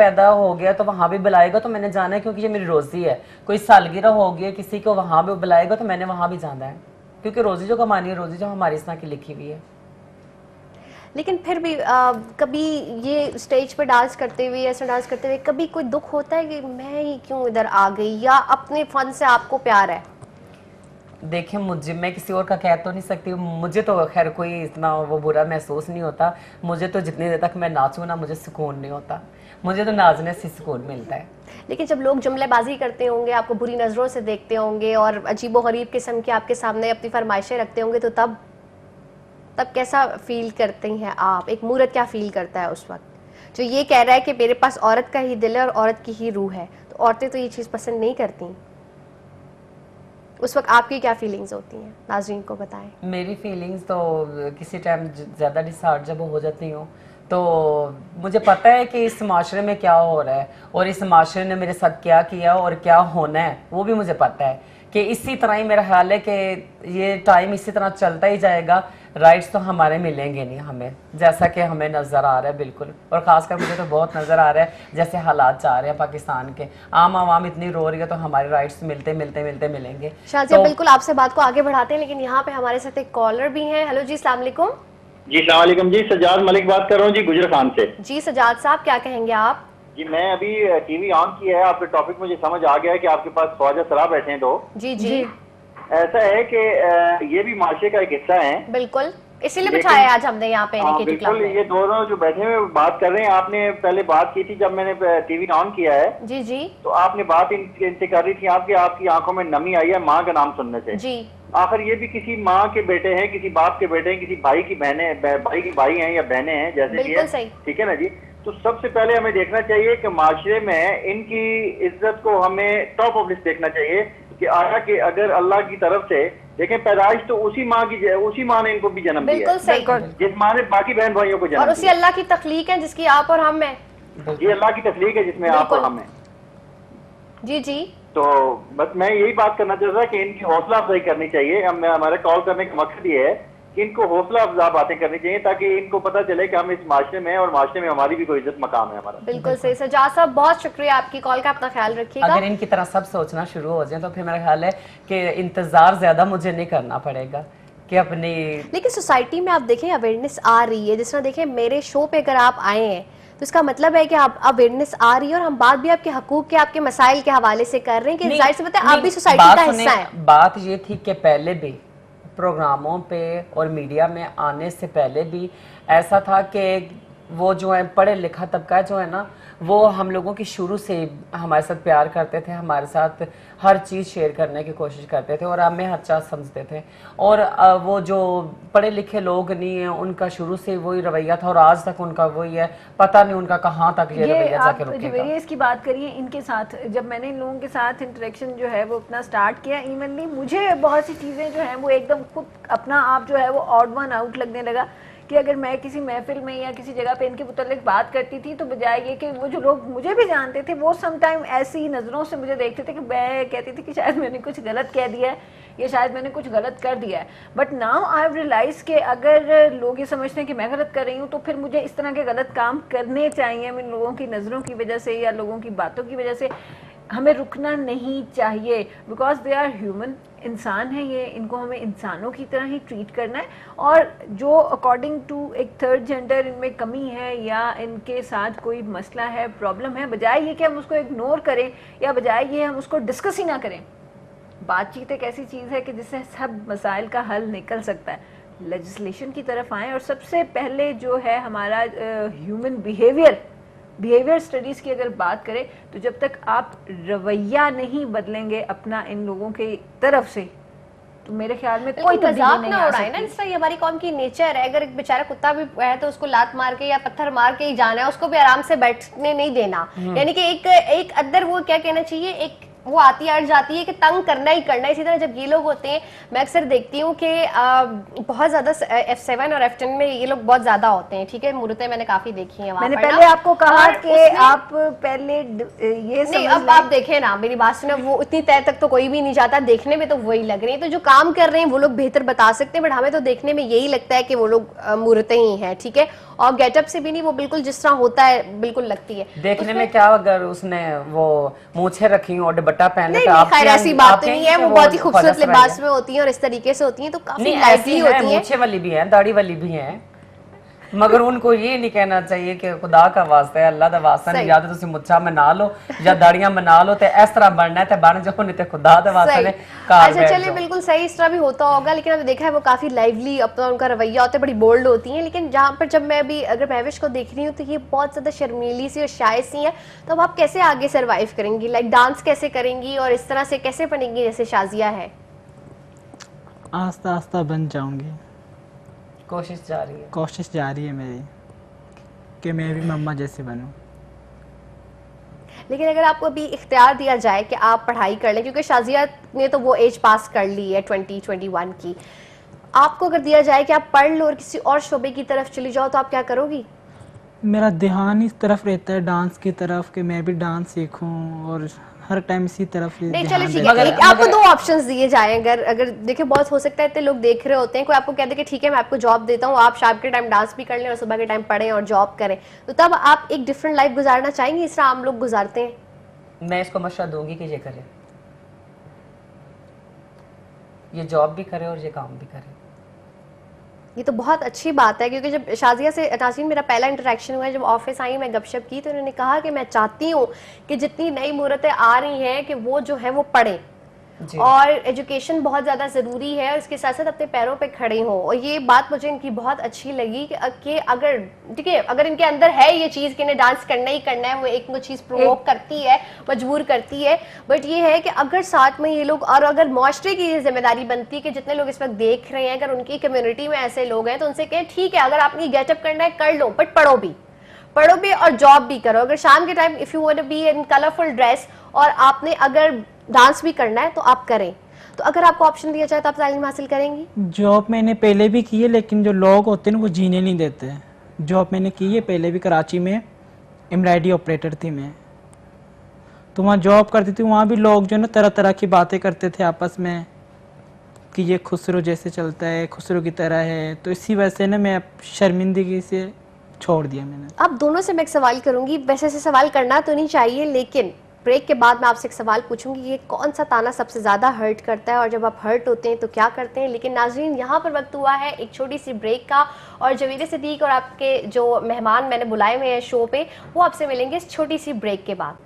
پیدا ہو گیا تو وہاں بھی بلائے گا تو میں نے جانا ہے کیونکہ یہ میری روزی ہے. کوئی سالگرہ ہو گیا کسی کو وہاں بھی بلائے گا تو میں نے وہاں بھی جانا ہے کیونکہ روزی جو کمانی ہے روزی جو ہماری اس طرح کی لکھی ہوئی ہے. لیکن پھر بھی کبھی یہ اسٹیج پہ ڈانس کرتے ہوئے ایسا ڈانس کرتے ہوئے کبھی کوئی دکھ ہوتا ہے کہ میں ہی کیوں ادھر آ گئی, یا اپنے فن سے آپ کو پیار ہے؟ دیکھیں مجھے, میں کسی اور کا کہہ تو نہیں سکتی, مجھے تو خیر کوئی اتنا وہ برا محسوس نہیں ہوتا. مجھے تو جتنی دیر تک میں ناچوں نا مجھے سکون نہیں ہوتا, مجھے تو ناچنے سے سکون ملتا ہے. لیکن جب لوگ جملے بازی کرتے ہوں گے, آپ کو بری نظروں سے دیکھتے ہوں گے اور عجیب و غریب قسم کے آپ کے سامنے اپنی فرمائشیں رکھتے ہوں گے, تو تب کیسا فیل کرتے ہیں آپ؟ ایک مورد کیا فیل کرتا ہے اس وقت جو یہ کہہ رہا ہے کہ میرے پاس عورت کا ہی دل ہے اور عورت کی ہی روح ہے؟ تو عورتیں تو یہ چیز پسند نہیں کرتی, اس وقت آپ کی کیا فیلنگز ہوتی ہیں؟ ناظرین کو بتائیں. میری فیلنگز تو کسی ٹائم زیادہ ڈسہارٹ جب ہو جاتی ہوں تو مجھے پتہ ہے کہ اس معاشرے میں کیا ہو رہا ہے اور اس معاشرے نے میرے ساتھ کیا کیا اور کیا ہونا ہے وہ بھی مجھے پتہ ہے کہ اسی طرح ہی میرا خیال ہے کہ یہ ٹائم اسی طرح چلتا ہی جائے گا. رائٹس تو ہمارے ملیں گے نہیں ہمیں جیسا کہ ہمیں نظر آ رہا ہے بالکل, اور خاص کر مجھے تو بہت نظر آ رہا ہے جیسے حالات چاہ رہے ہیں پاکستان کے. عام عوام اتنی رو رہی ہے تو ہمارے رائٹس ملتے ملتے ملتے ملیں گے. شازیہ بالکل آپ سے بات کو آگے بڑھاتے ہیں, لیکن یہاں پہ ہمارے ساتھ ایک کالر بھی ہیں. ہیلو جی, السلام علیکم. جی السلام علیکم. جی سجاد ملک بات کر رہا ہوں جی گجر خان سے. جی سجاد صاحب کیا کہیں گے آپ؟ جی میں ابھی ٹی وی آن کیا ہے, آپ کے ٹاپک مجھے سمجھ آ گیا ہے کہ آپ کے پاس خواجہ سرا بیٹھے ہیں دو. جی جی ایسا ہے کہ یہ بھی معاشرے کا ایک حصہ ہیں. بالکل, اسی لیے بٹھایا ہے آج ہم نے یہاں پہ انڈیکیٹر کلب بالکل. میں. یہ دونوں جو بیٹھے ہوئے بات کر رہے ہیں, آپ نے پہلے بات کی تھی جب میں نے ٹی وی آن کیا ہے. جی جی تو آپ نے بات ان سے کر رہی تھی آپ کی آنکھوں میں نمی آئی ہے ماں کا نام سننے سے. جی آخر یہ بھی کسی ماں کے بیٹے ہیں, کسی باپ کے بیٹے ہیں, کسی بھائی کی بہنیں, بھائی کی بھائی ہیں یا بہنیں ہیں جیسے بھی ہے, ٹھیک ہے نا جی. تو سب سے پہلے ہمیں دیکھنا چاہیے کہ معاشرے میں ان کی عزت کو ہمیں ٹاپ آف لسٹ دیکھنا چاہیے کہ آیا کہ اگر اللہ کی طرف سے دیکھیں پیدائش تو اسی ماں نے ان کو بھی جنم دیا بالکل صحیح, جس ماں نے باقی بہن بھائیوں کو جنم دیا, اور اسی اللہ کی تخلیق ہے جس کی آپ اور ہم ہیں. یہ اللہ کی تخلیق ہے جس میں آپ اور ہم ہیں. جی جی تو بس میں یہی بات کرنا چاہتا تھا کہ ان کی حوصلہ افزائی کرنی چاہیے. ہمارے کال کرنے کا مقصد یہ ہے کہ ان کو حوصلہ افزا باتیں کرنی چاہیے تاکہ ان کو پتہ چلے کہ ہم اس معاشرے میں اور معاشرے میں ہماری بھی کوئی عزت مقام ہے ہمارا. بالکل صحیح. سجاد صاحب بہت شکریہ آپ کی کال کا, اپنا خیال رکھیے گا. اگر ان کی طرح سب سوچنا شروع ہو جائیں تو پھر میرا خیال ہے کہ انتظار زیادہ مجھے نہیں کرنا پڑے گا کہ اپنی. لیکن سوسائٹی میں آپ دیکھیں اویئرنیس آ رہی ہے, جس طرح دیکھیں میرے شو پہ اگر آپ آئے ہیں تو اس کا مطلب ہے کہ آپ اویئرنیس آ رہی ہے, اور ہم بات بھی آپ کے حقوق کے, آپ کے مسائل کے حوالے سے کر رہے ہیں کہ ظاہر سی بات ہے آپ بھی سوسائٹی کا حصہ ہیں. بات یہ تھی کہ پہلے بھی پروگراموں پہ اور میڈیا میں آنے سے پہلے بھی ایسا تھا کہ وہ جو ہے پڑھے لکھا طبقہ جو ہے نا وہ ہم لوگوں کی شروع سے ہمارے ساتھ پیار کرتے تھے, ہمارے ساتھ ہر چیز شیئر کرنے کی کوشش کرتے تھے اور ہمیں ہر چیز سمجھتے تھے. اور وہ جو پڑھے لکھے لوگ نہیں ہیں ان کا شروع سے وہی رویہ تھا اور آج تک ان کا وہی ہے. پتہ نہیں ان کا کہاں تک یہ رویہ جا کے رکے گا. اس کی بات کریے ان کے ساتھ, جب میں نے ان لوگوں کے ساتھ انٹریکشن جو ہے وہ اپنا سٹارٹ کیا, ایونلی مجھے بہت سی چیزیں جو ہیں وہ ایک دم خود اپنا آپ جو ہے وہ آڈ ون آؤٹ لگنے لگا کہ اگر میں کسی محفل میں یا کسی جگہ پہ ان کے متعلق بات کرتی تھی تو بجائے یہ کہ وہ جو لوگ مجھے بھی جانتے تھے وہ سم ٹائم ایسی نظروں سے مجھے دیکھتے تھے کہ میں کہتی تھی کہ شاید میں نے کچھ غلط کہہ دیا ہے یا شاید میں نے کچھ غلط کر دیا ہے. But now I have realize کہ اگر لوگ یہ سمجھتے ہیں کہ میں غلط کر رہی ہوں تو پھر مجھے اس طرح کے غلط کام کرنے چاہیے. ان لوگوں کی نظروں کی وجہ سے یا لوگوں کی باتوں کی وجہ سے ہمیں رکنا نہیں چاہیے, بیکاز دے آر ہیومن, انسان ہیں یہ, ان کو ہمیں انسانوں کی طرح ہی ٹریٹ کرنا ہے. اور جو اکارڈنگ ٹو ایک تھرڈ جینڈر ان میں کمی ہے یا ان کے ساتھ کوئی مسئلہ ہے, پرابلم ہے, بجائے یہ کہ ہم اس کو اگنور کریں یا بجائے یہ ہم اس کو ڈسکس ہی نہ کریں, بات چیت ایک ایسی چیز ہے کہ جس سے سب مسائل کا حل نکل سکتا ہے. لیجسلیشن کی طرف آئیں, اور سب سے پہلے جو ہے ہمارا ہیومن بیہیویئر اسٹڈیز کی اگر بات کریں تو جب تک آپ رویہ نہیں بدلیں گے اپنا ان لوگوں کی طرف سے تو میرے خیال میں کوئی تبدیلی نہیں آ سکتی. نا اس طرح یہ ہماری قوم کی نیچر ہے, اگر ایک بیچارہ کتا بھی ہے تو اس کو لات مار کے یا پتھر مار کے ہی جانا ہے, اس کو بھی آرام سے بیٹھنے نہیں دینا. یعنی کہ ایک اندر وہ کیا کہنا چاہیے, ایک वो आती है अड़ जाती है कि तंग करना ही करना है। इसी तरह जब ये लोग होते हैं, मैं अक्सर देखती हूँ कि बहुत ज्यादा F7 और F10 में ये लोग बहुत ज्यादा होते हैं, ठीक है, मूर्तें मैंने काफी देखी हैं वहाँ मैंने पर पहले ना। आपको कहा और कि उसमें- आप पहले ये नहीं, समझ अब आप देखें ना, मेरी बात सुने, वो इतनी तय तक तो कोई भी नहीं जाता, देखने में तो वही लग रही है। तो जो काम कर रहे हैं वो लोग बेहतर बता सकते हैं, बट हमें तो देखने में यही लगता है कि वो लोग मूर्तें ही हैं, ठीक है, और गेटअप से भी नहीं, वो बिल्कुल जिस तरह होता है बिल्कुल लगती है। देखने में क्या, अगर उसने वो मूछें रखी हो और दुपट्टा पहने नहीं तो नहीं, आप खैर ऐसी बात तो नहीं है, वो बहुत ही खूबसूरत ख्वाजा लिबास सराय में होती हैं और इस तरीके से होती हैं, तो है। काफी नहीं, लाइवली ऐसी है, होती हैं। मूछे वाली भी है, दाढ़ी वाली भी है, मगर उनको ये नहीं कहना चाहिए कि खुदा का वास्ता है, अल्लाह दा वास्ता नहीं, सही। या तो तुसी मुच्छा बना लो या दाढ़ियां बना लो, ते इस तरह बनना है ते बन जाओ, नहीं ते खुदा दा वास्ता सही। ने कार अच्छा बैठ चलिए, जाओ। बिल्कुल सही, इस तरह भी होता होगा, लेकिन आपने देखा है वो काफी लाइवली अपना उनका रवैया होता है, बड़ी बोल्ड होती हैं। लेकिन जहाँ पर जब मैं भी अगर महविश को देख रही हूँ तो ये बहुत ज्यादा शर्मीली सी और शाय सी है, तो अब आप कैसे आगे सर्वाइव करेंगी, लाइक डांस कैसे करेंगी और इस तरह से कैसे बनेंगी जैसे शाजिया है? आस्ता आस्ता बन जाऊंगी, कोशिश जारी है। कोशिश जारी है मेरी कि मैं भी मम्मा जैसे बनूं। लेकिन अगर आपको अभी इख्तियार दिया जाए कि आप पढ़ाई कर लें, क्योंकि शाजिया ने तो वो एज पास कर ली है 2021 की, आपको अगर दिया जाए कि आप पढ़ लो और किसी और शोबे की तरफ चली जाओ, तो आप क्या करोगी? मेरा ध्यान इस तरफ रहता है, डांस की तरफ, कि मैं भी डांस सीखूं और हर टाइम इसी तरफ नहीं ध्यान चलो ठीक रहता है, है। एक आपको दो ऑप्शंस दिए जाएं, अगर देखिए बहुत हो सकता है इतने लोग देख रहे होते हैं, कोई आपको कह दे कि ठीक है मैं आपको जॉब देता हूँ, आप शाम के टाइम डांस भी कर लें और सुबह के टाइम पढ़ें और जॉब करें, तो तब आप एक डिफरेंट लाइफ गुजारना चाहेंगे इस तरह आम लोग गुजारते हैं? मैं इसको मशवरा दूंगी कि ये करे, ये जॉब भी करे और ये काम भी करे। ये तो बहुत अच्छी बात है, क्योंकि जब शाजिया से नाज़रीन मेरा पहला इंटरेक्शन हुआ, जब ऑफिस आई मैं गपशप की, तो उन्होंने कहा कि मैं चाहती हूँ कि जितनी नई मूर्तें आ रही हैं कि वो जो है वो पढ़ें, और एजुकेशन बहुत ज़्यादा ज़रूरी है, और इसके साथ साथ अपने पैरों पे खड़े हों। और ये बात मुझे इनकी बहुत अच्छी लगी कि अगर ठीक है, अगर इनके अंदर है ये चीज़ कि इन्हें डांस करना ही करना है, वो एक वो चीज़ प्रोवोक करती है, मजबूर करती है, बट ये है कि अगर साथ में ये लोग, और अगर मुआशरे की ये जिम्मेदारी बनती है कि जितने लोग इस वक्त देख रहे हैं, अगर उनकी कम्युनिटी में ऐसे लोग हैं तो उनसे कहें ठीक है, अगर आपने गेटअप करना है कर लो, बट पढ़ो भी और जॉब भी करो। अगर शाम के time if you want to be in colourful dress और आपने अगर डांस भी करना है तो आप करें। तो अगर आपको ऑप्शन दिया जाए तो आप तालीम हासिल करेंगी? जॉब मैंने पहले भी की है, लेकिन जो लोग होते हैं ना वो जीने नहीं देते। जॉब मैंने की है पहले भी, कराची में एम्ब्रॉयडरी ऑपरेटर थी मैं, तो वहाँ जॉब करती थी, वहाँ भी लोग जो है ना तरह तरह की बातें करते थे आपस में कि ये खुसरो जैसे चलता है, खुसरो की तरह है, तो इसी वजह से ना मैं शर्मिंदगी से छोड़ दिया मैंने। आप दोनों से मैं एक सवाल करूंगी, वैसे से सवाल करना तो नहीं चाहिए, लेकिन ब्रेक के बाद मैं आपसे एक सवाल पूछूंगी, ये कौन सा ताना सबसे ज़्यादा हर्ट करता है और जब आप हर्ट होते हैं तो क्या करते हैं? लेकिन नाज़रीन यहाँ पर वक्त हुआ है एक छोटी सी ब्रेक का, और जवीद सिद्दीक और आपके जो मेहमान मैंने बुलाए हुए हैं शो पे, वो आपसे मिलेंगे इस छोटी सी ब्रेक के बाद।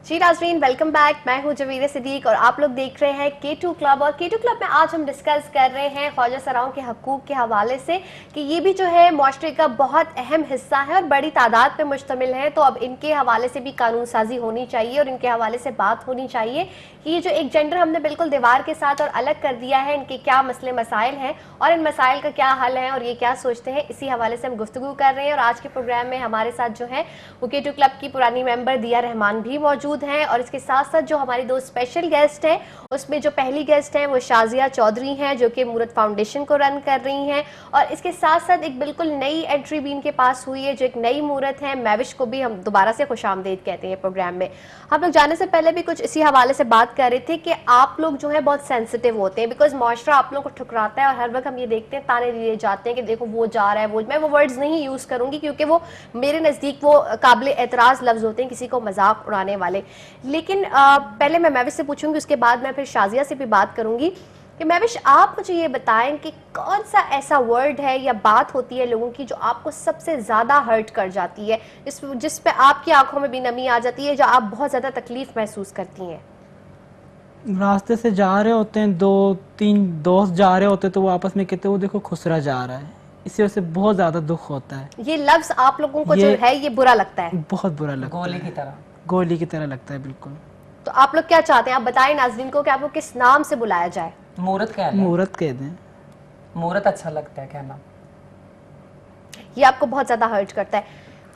जी नाज़रीन, वेलकम बैक, मैं हूँ जवीद सिद्दीक और आप लोग देख रहे हैं K2 क्लब। और K2 क्लब में आज हम डिस्कस कर रहे हैं ख्वाजा सराओं के हकूक़ के हवाले से कि ये भी जो है मुआशरे का बहुत अहम हिस्सा है और बड़ी तादाद पे मुश्तमिल है, तो अब इनके हवाले से भी कानून साजी होनी चाहिए और इनके हवाले से बात होनी चाहिए कि ये जो एक जेंडर हमने बिल्कुल दीवार के साथ और अलग कर दिया है, इनके क्या मसले मसाइल हैं और इन मसाइल का क्या हल है और ये क्या सोचते हैं, इसी हवाले से हम गुफ्तगू कर रहे हैं। और आज के प्रोग्राम में हमारे साथ जो है वो K2 क्लब की पुरानी मेंबर दिया रहमान भी मौजूद हैं, और इसके साथ साथ जो हमारी दो स्पेशल गेस्ट हैं, उसमें जो पहली गेस्ट हैं वो शाजिया चौधरी हैं जो कि मूरत फाउंडेशन को रन कर रही हैं, और इसके साथ साथ एक बिल्कुल नई एंट्री भी इनके पास हुई है जो एक नई मूरत है, महविश को भी हम दोबारा से खुशामदीद कहते हैं प्रोग्राम में। हम लोग जाने से पहले भी कुछ इसी हवाले से बात कर रहे थे कि आप लोग जो है बहुत सेंसिटिव होते हैं, बिकॉज मुआशरा आप लोगों को ठुकराता है और हर वक्त हम ये देखते हैं, ताने दिए जाते हैं कि देखो वो जा रहा है, वो, मैं वो वर्ड्स नहीं यूज़ करूँगी क्योंकि वो मेरे नज़दीक वो काबिल एतराज़ लफ्ज़ होते हैं, किसी को मजाक उड़ाने वाले। लेकिन पहले मैं महविश से पूछूंगी, उसके बाद मैं फिर शाजिया से भी बात करूंगी कि महविश आप मुझे ये बताएं कि कौन सा ऐसा वर्ड है या बात होती है लोगों की जो आपको सबसे ज़्यादा हर्ट कर जाती है, जिस पे आपकी आंखों में भी नमी आ जाती है, जो आप बहुत ज़्यादा तकलीफ महसूस करती हैं? रास्ते से जा रहे होते हैं, 2-3 दोस्त जा रहे होते हैं, तो वो आपस में कहते हैं वो देखो खुसरा जा रहा है, इसी वजह से बहुत ज़्यादा दुख होता है। ये लफ्ज़ आप लोगों को जो है ये बुरा लगता है? बहुत बुरा लगता है, गोली की तरह लगता है बिल्कुल। तो आप लोग क्या चाहते हैं, आप बताएं नाज़रीन को कि आपको किस नाम से बुलाया जाए? मूरत कह लें। मूरत कह दें। मूरत अच्छा लगता है कहना। ये आपको बहुत ज़्यादा हर्ट करता है।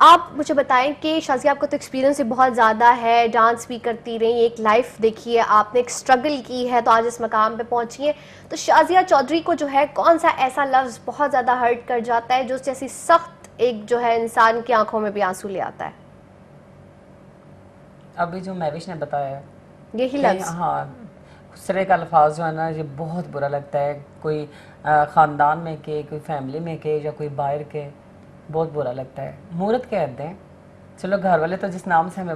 آپ مجھے بتائیں کہ شازیہ آپ کا تو ایکسپیرینس بھی بہت زیادہ ہے، ڈانس بھی کرتی رہی، ایک لائف دیکھی ہے آپ نے، ایک اسٹرگل کی ہے تو آج اس مقام پہ پہنچی ہیں. تو شازیہ چودھری کو جو ہے کون سا ایسا لفظ بہت زیادہ ہرٹ کر جاتا ہے جو جیسی سخت ایک جو ہے انسان کی آنکھوں میں بھی آنسو لے آتا ہے؟ ابھی جو مہوش نے بتایا ہے یہی لفظ. ہاں، خسرے کا الفاظ جو ہے نا یہ بہت برا لگتا ہے. کوئی خاندان میں کے، کوئی فیملی میں کے یا کوئی باہر کے، بہت برا لگتا ہے. مہورت کہہ دیں، چلو گھر والے تو جس نام سے ہمیں